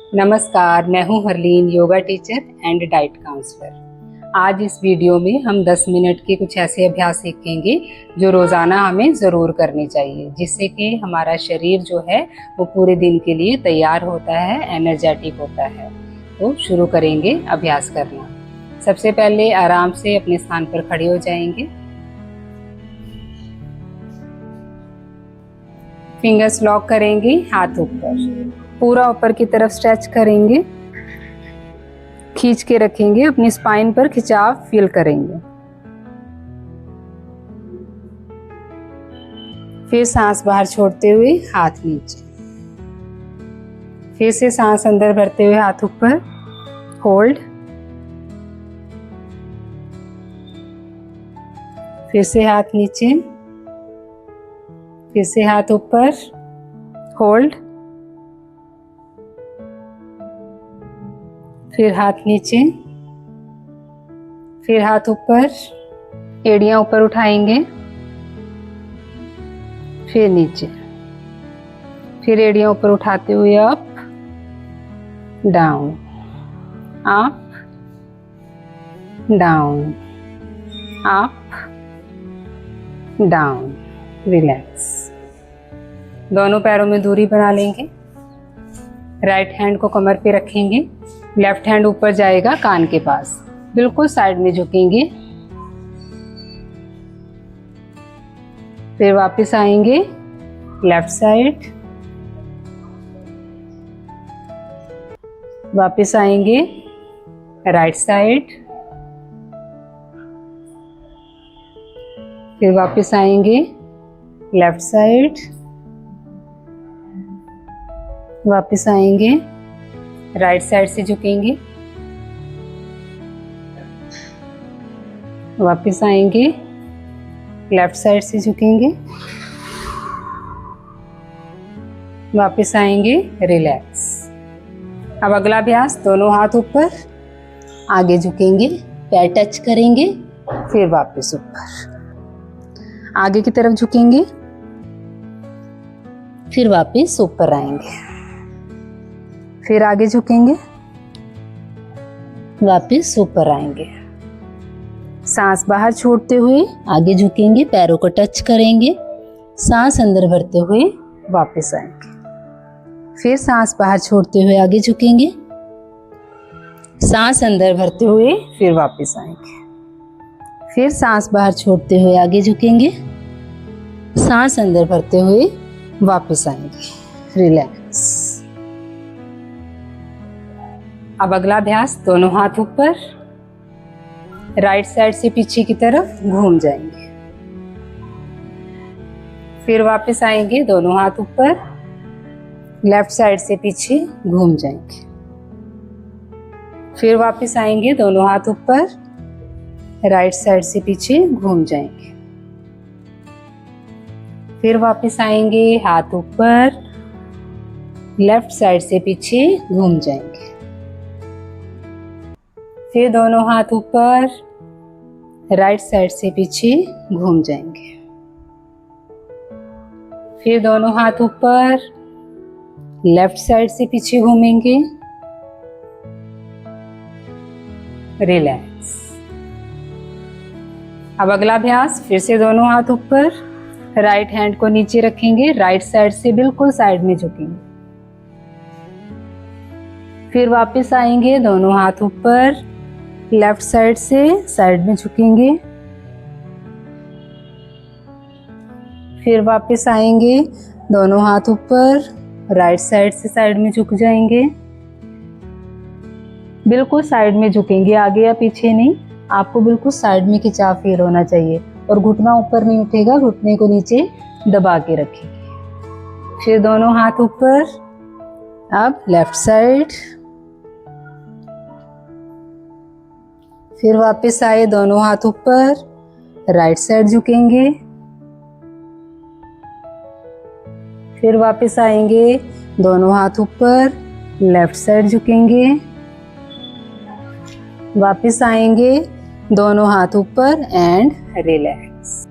नमस्कार, मैं हूं Harleen, yoga teacher and diet counsellor. आज इस वीडियो में हम 10 मिनट के कुछ ऐसे अभ्यास सीखेंगे जो रोज़ाना हमें ज़रूर करने चाहिए, जिससे कि हमारा शरीर जो है वो पूरे दिन के लिए तैयार होता है, एनर्जेटिक होता है। तो शुरू करेंगे अभ्यास करना। सबसे पहले आराम से अपने स्थान पर खड़े हो जाएंगे। फिंगर्स लॉक करेंगे, हाथ ऊपर, पूरा ऊपर की तरफ स्ट्रेच करेंगे, खींच के रखेंगे, अपनी स्पाइन पर खिंचाव फील करेंगे। फिर सांस बाहर छोड़ते हुए हाथ नीचे, फिर से सांस अंदर भरते हुए हाथ ऊपर, होल्ड, फिर से हाथ नीचे, फिर से हाथ ऊपर, होल्ड, फिर हाथ नीचे, फिर हाथ ऊपर, एड़ियां ऊपर उठाएंगे, फिर नीचे, फिर एड़ियां ऊपर उठाते हुए up down, up down, up down. Relax. दोनों पैरों में दूरी बना लेंगे। राइट हैंड को कमर पे रखेंगे, लेफ्ट हैंड ऊपर जाएगा कान के पास, बिल्कुल साइड में झुकेंगे। फिर वापस आएंगे लेफ्ट साइड, वापस आएंगे राइट साइड, फिर वापस आएंगे लेफ्ट साइड, वापस आएंगे राइट साइड से झुकेंगे, वापस आएंगे लेफ्ट साइड से झुकेंगे, वापस आएंगे, रिलैक्स। अब अगला अभ्यास, दोनों हाथ ऊपर, आगे झुकेंगे, पैर टच करेंगे, फिर वापस ऊपर, आगे की तरफ झुकेंगे, फिर वापस ऊपर आएंगे, फिर आगे झुकेंगे, वापस ऊपर आएंगे। सांस बाहर छोड़ते हुए आगे झुकेंगे, पैरों को टच करेंगे, सांस अंदर भरते हुए वापस आएंगे, फिर सांस बाहर छोड़ते हुए आगे झुकेंगे, सांस अंदर भरते हुए फिर वापस आएंगे, फिर सांस बाहर छोड़ते हुए आगे झुकेंगे, सांस अंदर भरते हुए वापस आएंगे। रिलैक्स। अब अगला अभ्यास, दोनों हाथ ऊपर, राइट साइड से पीछे की तरफ घूम जाएंगे, फिर वापस आएंगे, दोनों हाथ ऊपर, लेफ्ट साइड से पीछे घूम जाएंगे, फिर वापस आएंगे, दोनों हाथ ऊपर, राइट साइड से पीछे घूम जाएंगे, फिर वापस आएंगे, हाथ ऊपर, लेफ्ट साइड से पीछे घूम जाएंगे, फिर दोनों हाथ ऊपर, राइट साइड से पीछे घूम जाएंगे, फिर दोनों हाथ ऊपर, लेफ्ट साइड से पीछे घूमेंगे, रिलैक्स। अब अगला अभ्यास, फिर से दोनों हाथ ऊपर, राइट हैंड को नीचे रखेंगे, राइट साइड से बिल्कुल साइड में झुकेंगे, फिर वापस आएंगे, दोनों हाथ ऊपर, लेफ्ट साइड से साइड में झुकेंगे, फिर वापस आएंगे, दोनों हाथ ऊपर, राइट साइड से साइड में झुक जाएंगे, बिल्कुल साइड में झुकेंगे, आगे या पीछे नहीं, आपको बिल्कुल साइड में खिंचाव फील होना चाहिए, और घुटना ऊपर नहीं उठेगा, घुटने को नीचे दबा के रखेंगे। फिर दोनों हाथ ऊपर, अब लेफ्ट साइड, फिर वापस आए, दोनों हाथ ऊपर, राइट साइड झुकेंगे, फिर वापस आएंगे, दोनों हाथ ऊपर, लेफ्ट साइड झुकेंगे, वापस आएंगे, दोनों हाथ ऊपर एंड रिलैक्स।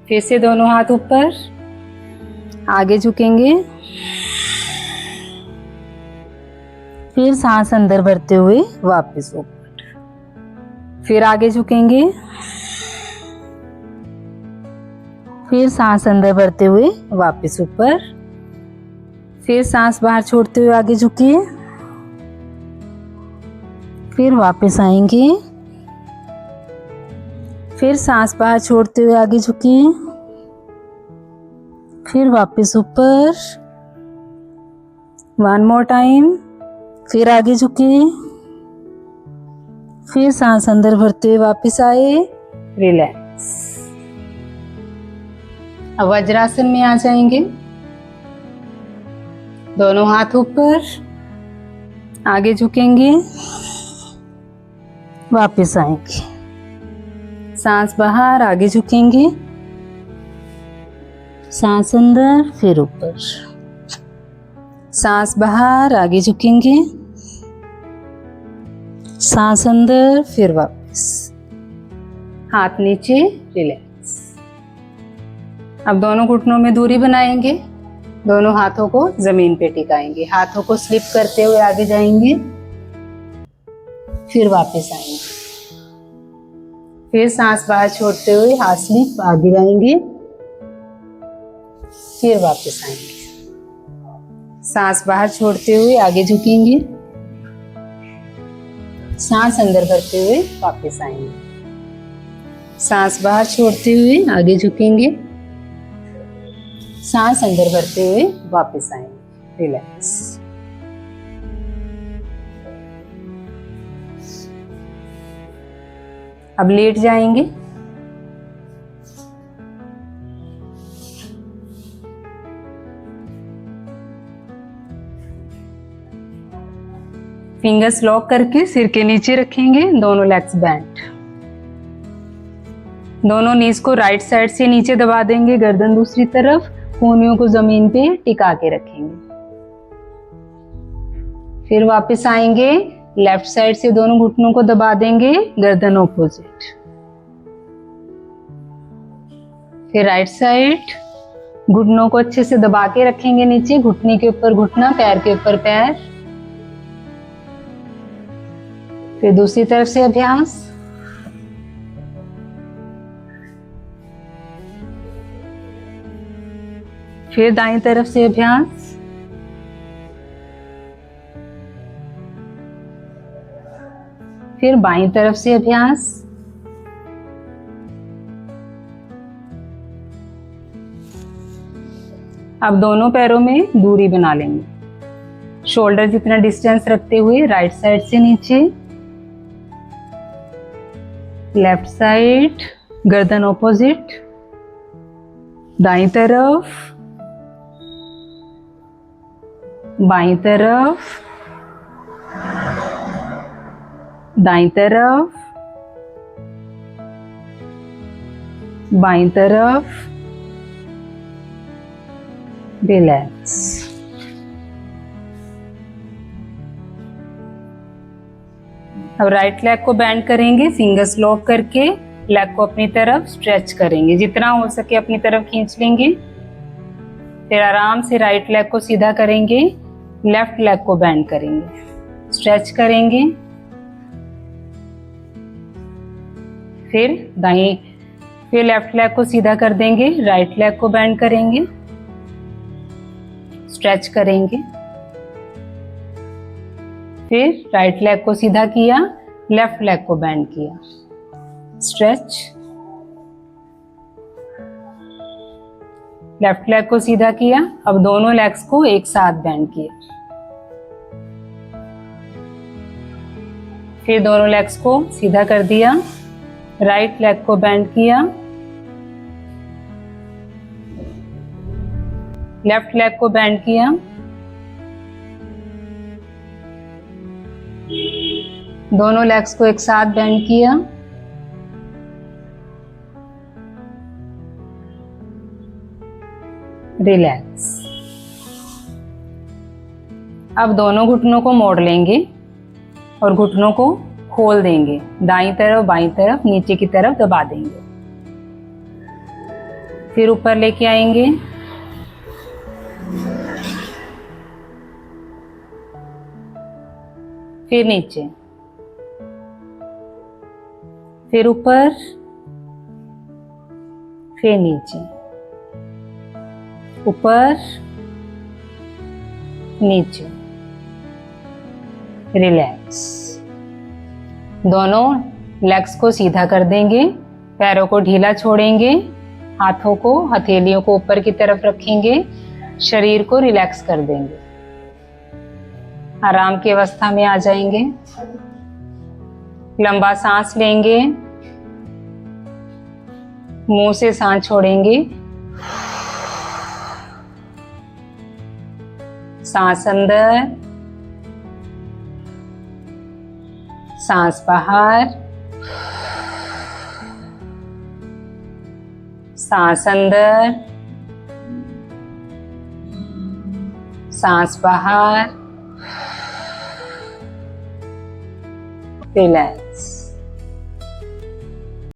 फिर से दोनों हाथ ऊपर, आगे झुकेंगे, फिर सांस अंदर भरते हुए वापस ऊपर। फिर आगे झुकेंगे। फिर सांस अंदर भरते हुए वापस ऊपर। फिर सांस बाहर छोड़ते हुए आगे झुकिए। फिर वापस आएंगे। फिर सांस बाहर छोड़ते हुए आगे झुकिए। फिर वापस ऊपर। One more time. फिर आगे झुकिए। फिर सांस अंदर भरते हुए वापस आए। रिलैक्स। अब वज्रासन में आ जाएंगे। दोनों हाथ ऊपर, आगे झुकेंगे, वापस आएंगे। सांस बाहर, आगे झुकेंगे, सांस अंदर, फिर ऊपर। सांस बाहर, आगे झुकेंगे, सांस अंदर, फिर वापस। हाथ नीचे, रिलैक्स। अब दोनों घुटनों में दूरी बनाएंगे। दोनों हाथों को जमीन पे टिकाएंगे। हाथों को स्लिप करते हुए आगे जाएंगे, फिर वापस आएंगे। फिर सांस बाहर छोड़ते हुए हाथ स्लिप आगे जाएंगे, फिर वापस आएंगे। सांस बाहर छोड़ते हुए आगे झुकेंगे, सांस अंदर भरते हुए वापस आएंगे। सांस बाहर छोड़ते हुए आगे झुकेंगे, सांस अंदर भरते हुए वापस आएंगे। रिलैक्स। अब लेट जाएंगे। फिंगर्स लॉक करके सिर के नीचे रखेंगे। दोनों लेग्स बेंट। दोनों नीज को राइट साइड से नीचे दबा देंगे, गर्दन दूसरी तरफ। कूहनियों को जमीन पे टिका के रखेंगे। फिर वापस आएंगे। लेफ्ट साइड से दोनों घुटनों को दबा देंगे, गर्दन ऑपोजिट। फिर राइट साइड, घुटनों को अच्छे से दबा के रखेंगे नीचे, घुटने के ऊपर घुटना, पैर के ऊपर पैर। फिर दूसरी तरफ से अभ्यास। फिर दाईं तरफ से अभ्यास। फिर बाईं तरफ से अभ्यास। अब दोनों पैरों में दूरी बना लेंगे। शोल्डर जितना डिस्टेंस रखते हुए राइट साइड से नीचे, लेफ्ट साइड, गर्दन ऑपोजिट, दाईं तरफ, बाईं तरफ, दाईं तरफ, बाईं तरफ। रिलैक्स। अब राइट लेग को बेंड करेंगे, फिंगर्स लॉक करके लेग को अपनी तरफ स्ट्रेच करेंगे। जितना हो सके अपनी तरफ खींच लेंगे। फिर आराम से राइट लेग को सीधा करेंगे, लेफ्ट लेग को बेंड करेंगे, स्ट्रेच करेंगे। फिर फिर लेफ्ट लेग को सीधा कर देंगे, राइट लेग को बेंड करेंगे, स्ट्रेच करेंगे। फिर राइट लेग को सीधा किया, लेफ्ट लेग को बेंड किया, स्ट्रेच। लेफ्ट लेग को सीधा किया। अब दोनों लेग्स को एक साथ बेंड किया। फिर दोनों लेग्स को सीधा कर दिया, राइट लेग को बेंड किया, लेफ्ट लेग को बेंड किया, दोनों लेग्स को एक साथ बेंड किया। रिलैक्स। अब दोनों घुटनों को मोड़ लेंगे और घुटनों को खोल देंगे। दाईं तरफ, बाईं तरफ, नीचे की तरफ दबा देंगे। फिर ऊपर लेके आएंगे। फिर नीचे, फिर ऊपर, फिर नीचे, ऊपर, नीचे, रिलैक्स। दोनों लेग्स को सीधा कर देंगे, पैरों को ढीला छोड़ेंगे, हाथों को, हथेलियों को ऊपर की तरफ रखेंगे, शरीर को रिलैक्स कर देंगे, आराम की अवस्था में आ जाएंगे। लंबा सांस लेंगे, मुंह से सांस छोड़ेंगे, सांस अंदर, सांस बाहर, सांस अंदर, सांस बाहर, रिलैक्स।